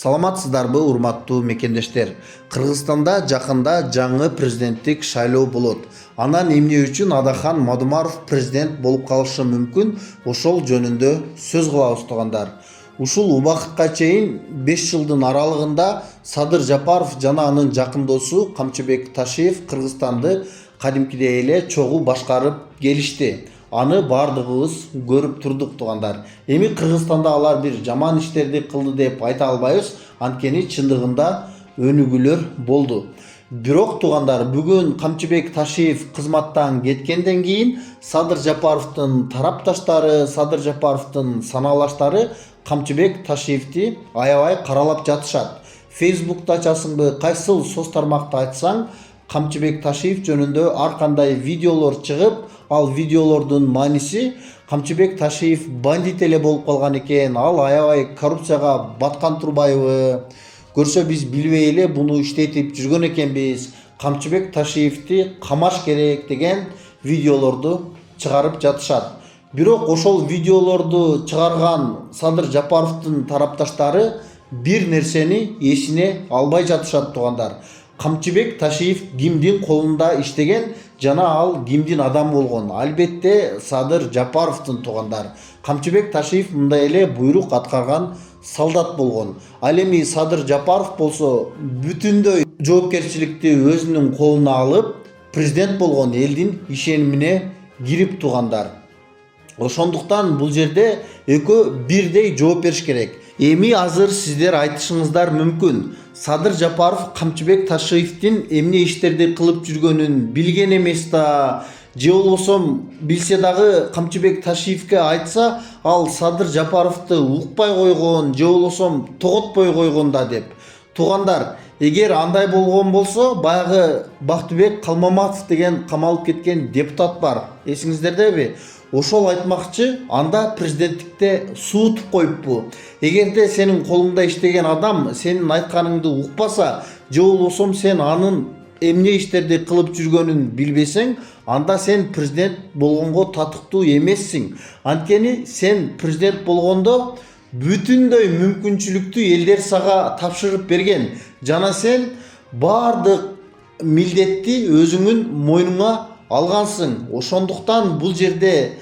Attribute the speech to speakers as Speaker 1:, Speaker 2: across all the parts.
Speaker 1: Саламатсыздарбы, урматтуу мекендештер. Кыргызстанда жакында жаңы президенттик шайлоо болот. Анан эмне үчүн Адахан Мадумаров президент болуп калышы мүмкүн, ошол жөнүндө сөз кылабыз туугандар. Ушул убакытка чейин 5 жылдын аралыгында Садыр Жапаров жана анын жакын досу Камчыбек Ташиев Кыргызстанды кадимкидей эле чогуу башкарып келишти. Аны бардыгыбыз көрүп турдук туугандар. Эми Кыргызстанда алар бир жаман иштерди кылды деп айта албайбыз, анткени чындыгында өнүгүүлөр болду. Бирок туугандар, бүгүн Камчыбек Ташиев кызматтан кеткенден кийин Садыр Жапаровдун тарапташтары, Садыр Жапаровдун санаалаштары Камчыбек Ташиевти аябай каралап жатышат. Фейсбукта ачасыңбы, кайсыл соц тармакта айтсаң, Камчыбек Ташиев жөнүндө ар кандай видеолор чыгып, ал видеолордун мааниси Камчыбек Ташиев бандит эле болуп калган экен, ал аябай коррупцияга баткан турбайбы, көрсө биз билбей эле буну иштетип жүргөн экенбиз, Камчыбек Ташиевти камаш керек деген видеолорду чыгарып жатышат. Бирок ошол видеолорду чыгарган Садыр Жапаровдун тарапташтары бир нерсени эсине албай жатышат туугандар. Камчыбек Ташиев кимдин колунда иштеген жана ал кимдин адам болгон? Албетте Садыр Жапаровдун туугандар. Камчыбек Ташиев мындай эле буйрук аткарган солдат болгон. Ал эми Садыр Жапаров болсо бүтүндөй жоопкерчиликти өзүнүн колуна алып, президент болгон элдин ишенимине кирип туугандар. Ошондуктан бул жерде экөө бирдей жооп бериш керек. Эми азыр сиздер айтышыңыздар мүмкүн. Садыр Жапаров Камчыбек Ташиевдин эмне иштерди кылып жүргөнүн билген эмес да, же болбосо билсе дагы Камчыбек Ташиевке айтса, ал Садыр Жапаровду укпай койгон, же болбосо тоготпой койгон да деп. Туугандар, эгер андай болгон болсо, баягы Бактыбек Калмаматов деген камалып кеткен депутат бар. Эсиңиздердеби? Ошол айтмакчы, анда президенттикте суутуп коюппу. Эгерде сенин колуңда иштеген адам сенин айтканыңды укпаса, же болбосо сен анын эмне иштерди кылып жүргөнүн билбесең, анда сен президент болгонго татыктуу эмессиң. Анткени сен президент болгондо бүтүндөй мүмкүнчүлүктү элдер сага тапшырып берген, жана сен бардык милдетти өзүңүн мойнуңа алгансың. Ошондуктан бул жерде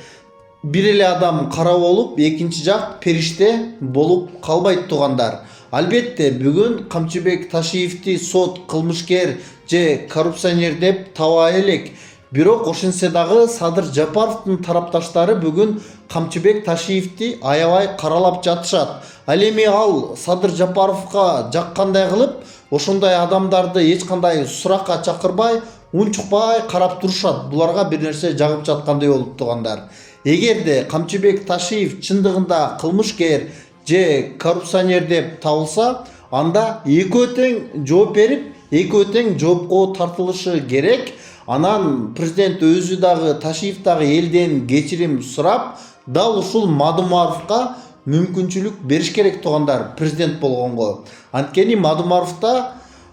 Speaker 1: бир эле адам кара болуп, экинчи жак периште болуп калбайт туугандар. Албетте бүгүн Камчыбек Ташиевти сот кылмышкер же коррупционер деп табай элек. Бирок ошентсе дагы Садыр Жапаровдун тарапташтары бүгүн Камчыбек Ташиевти аябай каралап жатышат. Ал эми ал Садыр Жапаровга жаккандай кылып, ошондой адамдарды эч кандай суракка чакырбай, унчукпай карап турушат. Буларга бир нерсе жагып жаткандай болуп туугандар. Эгерде Камчыбек Ташиев чындыгында кылмышкер же коррупционер деп табылса, анда экөө тең жооп берип, экөө тең жоопко тартылышы керек. Анан президент өзү дагы, Ташиев дагы элден кечирим сурап, дал ушул Мадумаровга мүмкүнчүлүк бериш керек туугандар, президент болгонго. Анткени Мадумаровда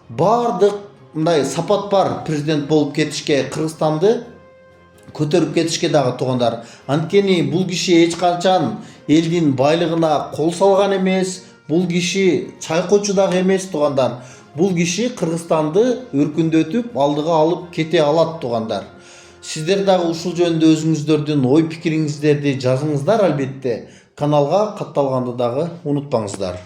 Speaker 1: бардык мындай сапат бар президент болуп кетишке, Кыргызстанды көтөрүп кетишке дагы туугандар. Анткени бул киши эч качан элдин байлыгына кол салган эмес, бул киши чайкоочу дагы эмес туугандар. Бул киши Кыргызстанды өркүндөтүп, алдыга алып кете алат туугандар. Сиздер дагы ушул жөнүндө өзүңүздөрдүн ой пикириңиздерди жазыңыздар албетте. Каналга катталганды дагы унутпаңыздар.